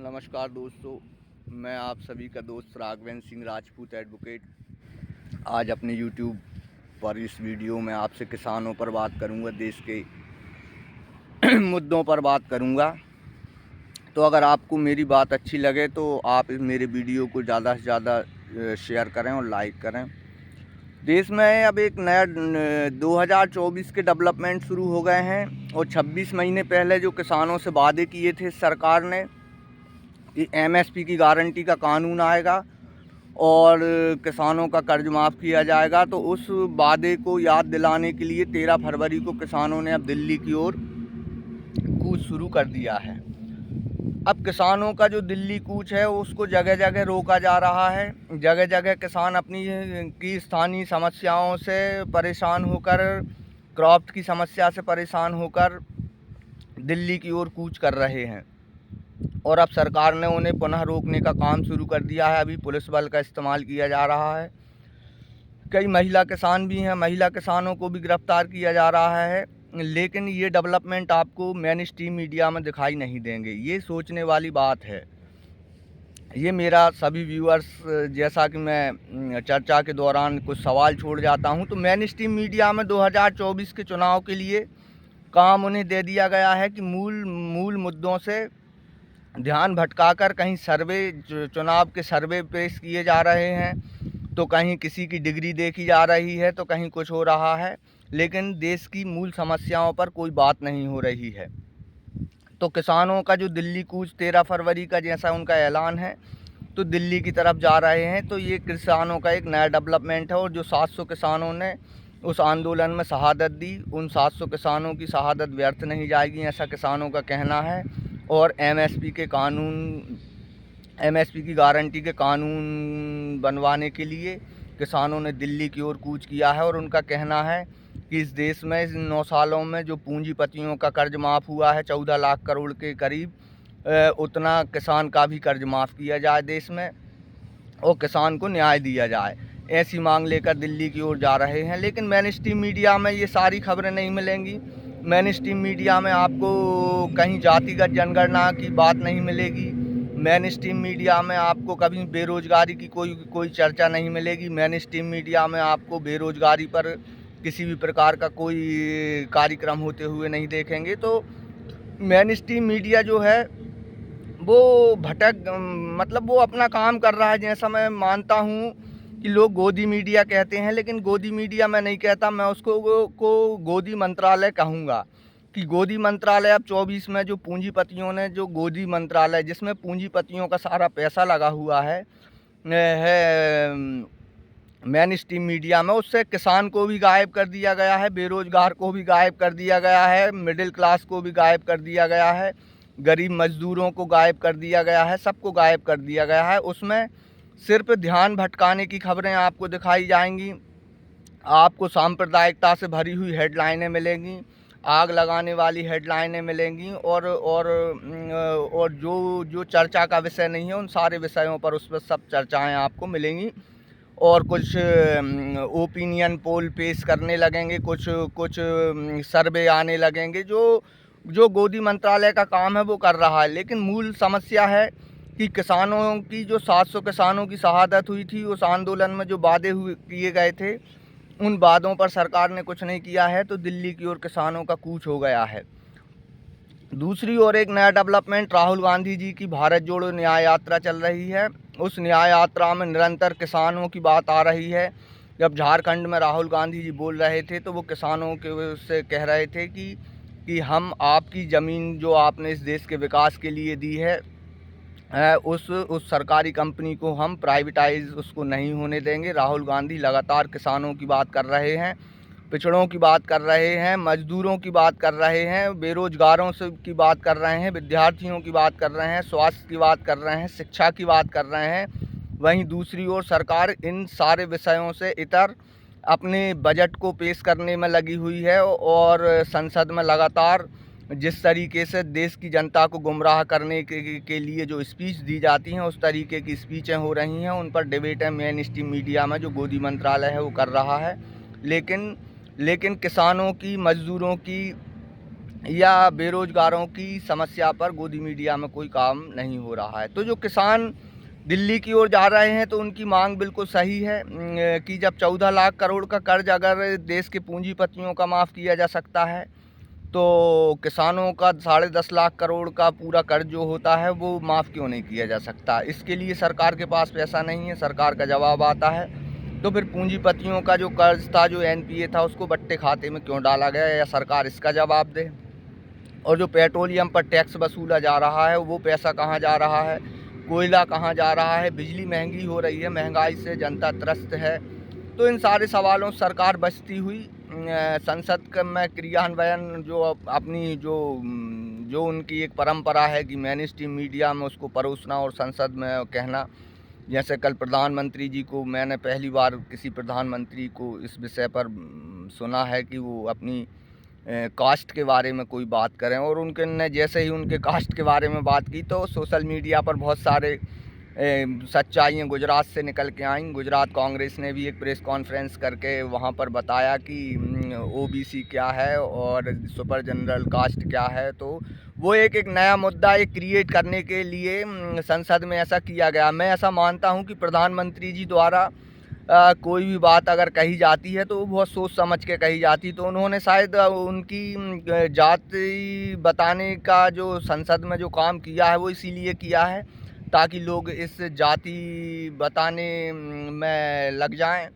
नमस्कार दोस्तों, मैं आप सभी का दोस्त राघवेंद्र सिंह राजपूत एडवोकेट। आज अपने YouTube पर इस वीडियो में आपसे किसानों पर बात करूंगा, देश के मुद्दों पर बात करूंगा। तो अगर आपको मेरी बात अच्छी लगे तो आप इस मेरे वीडियो को ज़्यादा से ज़्यादा शेयर करें और लाइक करें। देश में अब एक नया 2024 के डेवलपमेंट शुरू हो गए हैं और 26 महीने पहले जो किसानों से वादे किए थे सरकार ने कि MSP की गारंटी का कानून आएगा और किसानों का कर्ज माफ़ किया जाएगा, तो उस वादे को याद दिलाने के लिए 13 फरवरी को किसानों ने अब दिल्ली की ओर कूच शुरू कर दिया है। अब किसानों का जो दिल्ली कूच है उसको जगह जगह रोका जा रहा है। जगह जगह किसान अपनी की स्थानीय समस्याओं से परेशान होकर, क्रॉप की समस्या से परेशान होकर दिल्ली की ओर कूच कर रहे हैं और अब सरकार ने उन्हें पुनः रोकने का काम शुरू कर दिया है। अभी पुलिस बल का इस्तेमाल किया जा रहा है। कई महिला किसान भी हैं, महिला किसानों को भी गिरफ्तार किया जा रहा है, लेकिन ये डेवलपमेंट आपको मेन स्ट्रीम मीडिया में दिखाई नहीं देंगे। ये सोचने वाली बात है। ये मेरा सभी व्यूअर्स, जैसा कि मैं चर्चा के दौरान कुछ सवाल छोड़ जाता हूं, तो मेन स्ट्रीम मीडिया में 2024 के चुनाव के लिए काम उन्हें दे दिया गया है कि मूल मुद्दों से ध्यान भटकाकर कहीं चुनाव के सर्वे पेश किए जा रहे हैं, तो कहीं किसी की डिग्री देखी जा रही है, तो कहीं कुछ हो रहा है, लेकिन देश की मूल समस्याओं पर कोई बात नहीं हो रही है। तो किसानों का जो दिल्ली कूच 13 फरवरी का जैसा उनका ऐलान है, तो दिल्ली की तरफ जा रहे हैं। तो ये किसानों का एक नया डेवलपमेंट है और जो 700 किसानों ने उस आंदोलन में शहादत दी, उन 700 किसानों की शहादत व्यर्थ नहीं जाएगी, ऐसा किसानों का कहना है। और MSP की गारंटी के कानून बनवाने के लिए किसानों ने दिल्ली की ओर कूच किया है और उनका कहना है कि इस देश में 9 सालों में जो पूंजीपतियों का कर्ज माफ़ हुआ है 14 लाख करोड़ के करीब, उतना किसान का भी कर्ज माफ़ किया जाए देश में और किसान को न्याय दिया जाए। ऐसी मांग लेकर दिल्ली की ओर जा रहे हैं। लेकिन मेन स्ट्रीम मीडिया में ये सारी खबरें नहीं मिलेंगी। मेन स्ट्रीम मीडिया में आपको कहीं जातिगत जनगणना की बात नहीं मिलेगी। मेन स्ट्रीम मीडिया में आपको कभी बेरोजगारी की कोई चर्चा नहीं मिलेगी। मेन स्ट्रीम मीडिया में आपको बेरोजगारी पर किसी भी प्रकार का कोई कार्यक्रम होते हुए नहीं देखेंगे। तो मेन स्ट्रीम मीडिया जो है वो मतलब वो अपना काम कर रहा है। जैसा मैं मानता हूँ कि लोग गोदी मीडिया कहते हैं, लेकिन गोदी मीडिया मैं नहीं कहता, मैं उसको गोदी मंत्रालय कहूँगा। कि गोदी मंत्रालय अब 24 में जो पूंजीपतियों ने जो गोदी मंत्रालय, जिसमें पूंजीपतियों का सारा पैसा लगा हुआ है मेन स्ट्रीम मीडिया में, उससे किसान को भी गायब कर दिया गया है, बेरोजगार को भी गायब कर दिया गया है, मिडिल क्लास को भी गायब कर दिया गया है, गरीब मजदूरों को गायब कर दिया गया है, सबको गायब कर दिया गया है। उसमें सिर्फ ध्यान भटकाने की खबरें आपको दिखाई जाएंगी। आपको सांप्रदायिकता से भरी हुई हेडलाइनें मिलेंगी, आग लगाने वाली हेडलाइनें मिलेंगी और जो चर्चा का विषय नहीं है उन सारे विषयों पर उस पर सब चर्चाएं आपको मिलेंगी। और कुछ ओपिनियन पोल पेश करने लगेंगे, कुछ सर्वे आने लगेंगे। जो गोदी मंत्रालय का काम है वो कर रहा है, लेकिन मूल समस्या है कि किसानों की जो 700 किसानों की शहादत हुई थी, उस आंदोलन में जो वादे किए गए थे, उन वादों पर सरकार ने कुछ नहीं किया है। तो दिल्ली की ओर किसानों का कूच हो गया है। दूसरी ओर एक नया डेवलपमेंट, राहुल गांधी जी की भारत जोड़ो न्याय यात्रा चल रही है। उस न्याय यात्रा में निरंतर किसानों की बात आ रही है। जब झारखंड में राहुल गांधी जी बोल रहे थे तो वो किसानों के से कह रहे थे कि हम आपकी ज़मीन जो आपने इस देश के विकास के लिए दी है, उस सरकारी कंपनी को हम प्राइवेटाइज उसको नहीं होने देंगे। राहुल गांधी लगातार किसानों की बात कर रहे हैं, पिछड़ों की बात कर रहे हैं, मजदूरों की बात कर रहे हैं, बेरोजगारों से की बात कर रहे हैं, विद्यार्थियों की बात कर रहे हैं, स्वास्थ्य की बात कर रहे हैं, शिक्षा की बात कर रहे हैं। वहीं दूसरी ओर सरकार इन सारे विषयों से इतर अपने बजट को पेश करने में लगी हुई है और संसद में लगातार जिस तरीके से देश की जनता को गुमराह करने के लिए जो स्पीच दी जाती हैं, उस तरीके की स्पीचें हो रही हैं। उन पर डिबेटें मेन स्ट्रीम मीडिया में जो गोदी मंत्रालय है वो कर रहा है। लेकिन किसानों की, मजदूरों की या बेरोजगारों की समस्या पर गोदी मीडिया में कोई काम नहीं हो रहा है। तो जो किसान दिल्ली की ओर जा रहे हैं तो उनकी मांग बिल्कुल सही है कि जब 14 लाख करोड़ का कर्ज अगर देश के पूंजीपतियों का माफ़ किया जा सकता है, तो किसानों का 10.5 लाख करोड़ का पूरा कर्ज जो होता है वो माफ़ क्यों नहीं किया जा सकता। इसके लिए सरकार के पास पैसा नहीं है। सरकार का जवाब आता है तो फिर पूंजीपतियों का जो कर्ज था, जो एनपीए था, उसको बट्टे खाते में क्यों डाला गया, या सरकार इसका जवाब दे। और जो पेट्रोलियम पर टैक्स वसूला जा रहा है वो पैसा कहाँ जा रहा है, कोयला कहाँ जा रहा है, बिजली महंगी हो रही है, महंगाई से जनता त्रस्त है। तो इन सारे सवालों से सरकार बचती हुई संसद में क्रियान्वयन जो अपनी जो उनकी एक परंपरा है कि मेन स्ट्रीम मीडिया में उसको परोसना और संसद में कहना। जैसे कल प्रधानमंत्री जी को मैंने पहली बार किसी प्रधानमंत्री को इस विषय पर सुना है कि वो अपनी कास्ट के बारे में कोई बात करें, और उनके ने जैसे ही उनके कास्ट के बारे में बात की तो सोशल मीडिया पर बहुत सारे सच्चाइयाँ गुजरात से निकल के आईं। गुजरात कांग्रेस ने भी एक प्रेस कॉन्फ्रेंस करके वहाँ पर बताया कि ओबीसी क्या है और सुपर जनरल कास्ट क्या है। तो वो एक नया मुद्दा एक क्रिएट करने के लिए संसद में ऐसा किया गया। मैं ऐसा मानता हूँ कि प्रधानमंत्री जी द्वारा कोई भी बात अगर कही जाती है तो वो बहुत सोच समझ के कही जाती। तो उन्होंने शायद उनकी जाति बताने का जो संसद में जो काम किया है वो इसीलिए किया है ताकि लोग इस जाति बताने में लग जाएं,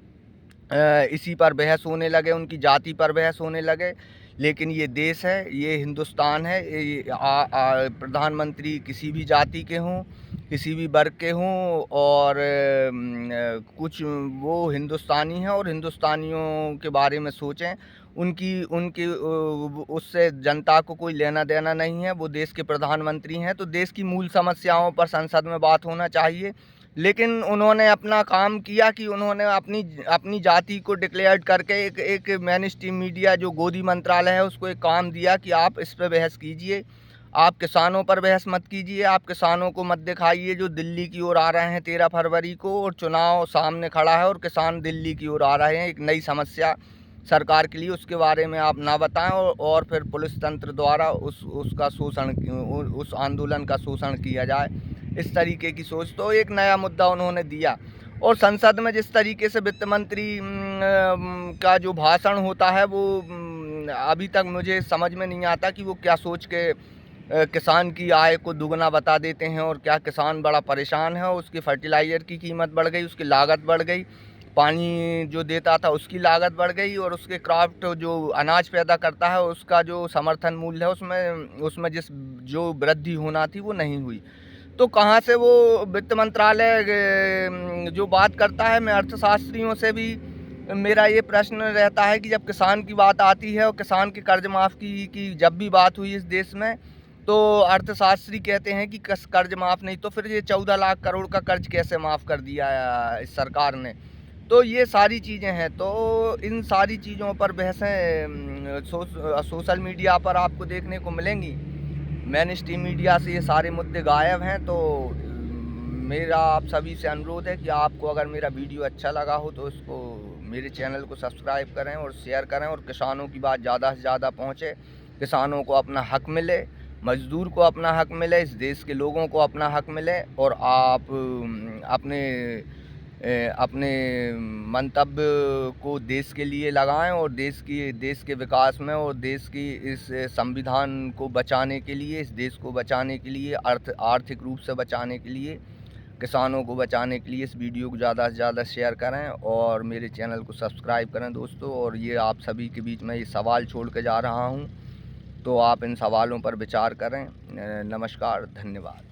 इसी पर बहस होने लगे, उनकी जाति पर बहस होने लगे। लेकिन ये देश है, ये हिंदुस्तान है। प्रधानमंत्री किसी भी जाति के हों, किसी भी वर्ग के हों, और कुछ वो हिंदुस्तानी हैं और हिंदुस्तानियों के बारे में सोचें। उनकी उससे जनता को कोई लेना देना नहीं है। वो देश के प्रधानमंत्री हैं तो देश की मूल समस्याओं पर संसद में बात होना चाहिए। लेकिन उन्होंने अपना काम किया कि उन्होंने अपनी जाति को डिक्लेयर करके एक मेन स्ट्रीम मीडिया जो गोदी मंत्रालय है उसको एक काम दिया कि आप इस पर बहस कीजिए, आप किसानों पर बहस मत कीजिए, आप किसानों को मत दिखाइए जो दिल्ली की ओर आ रहे हैं 13 फरवरी को, और चुनाव सामने खड़ा है और किसान दिल्ली की ओर आ रहे हैं एक नई समस्या सरकार के लिए, उसके बारे में आप ना बताएं और फिर पुलिस तंत्र द्वारा उसका शोषण, उस आंदोलन का शोषण किया जाए। इस तरीके की सोच, तो एक नया मुद्दा उन्होंने दिया। और संसद में जिस तरीके से वित्त मंत्री का जो भाषण होता है वो अभी तक मुझे समझ में नहीं आता कि वो क्या सोच के किसान की आय को दुगना बता देते हैं, और क्या किसान बड़ा परेशान है। उसकी फर्टिलाइज़र की कीमत बढ़ गई, उसकी लागत बढ़ गई, पानी जो देता था उसकी लागत बढ़ गई, और उसके क्राफ्ट जो अनाज पैदा करता है उसका जो समर्थन मूल्य है उसमें जो वृद्धि होना थी वो नहीं हुई। तो कहाँ से वो वित्त मंत्रालय जो बात करता है। मैं अर्थशास्त्रियों से भी मेरा ये प्रश्न रहता है कि जब किसान की बात आती है और किसान के कर्ज माफ़ की जब भी बात हुई इस देश में, तो अर्थशास्त्री कहते हैं कि कर्ज माफ़ नहीं, तो फिर ये 14 लाख करोड़ का कर्ज कैसे माफ़ कर दिया इस सरकार ने। तो ये सारी चीज़ें हैं। तो इन सारी चीज़ों पर बहसें सोशल मीडिया पर आपको देखने को मिलेंगी। मेन स्ट्रीम मीडिया से ये सारे मुद्दे गायब हैं। तो मेरा आप सभी से अनुरोध है कि आपको अगर मेरा वीडियो अच्छा लगा हो तो इसको मेरे चैनल को सब्सक्राइब करें और शेयर करें, और किसानों की बात ज़्यादा से ज़्यादा पहुँचे, किसानों को अपना हक मिले, मज़दूर को अपना हक मिले, इस देश के लोगों को अपना हक मिले। और आप अपने मंतव्य को देश के लिए लगाएं, और देश के विकास में और देश की इस संविधान को बचाने के लिए, इस देश को बचाने के लिए, आर्थिक रूप से बचाने के लिए, किसानों को बचाने के लिए इस वीडियो को ज़्यादा से ज़्यादा शेयर करें और मेरे चैनल को सब्सक्राइब करें दोस्तों। और ये आप सभी के बीच में ये सवाल छोड़ के जा रहा हूँ, तो आप इन सवालों पर विचार करें। नमस्कार, धन्यवाद।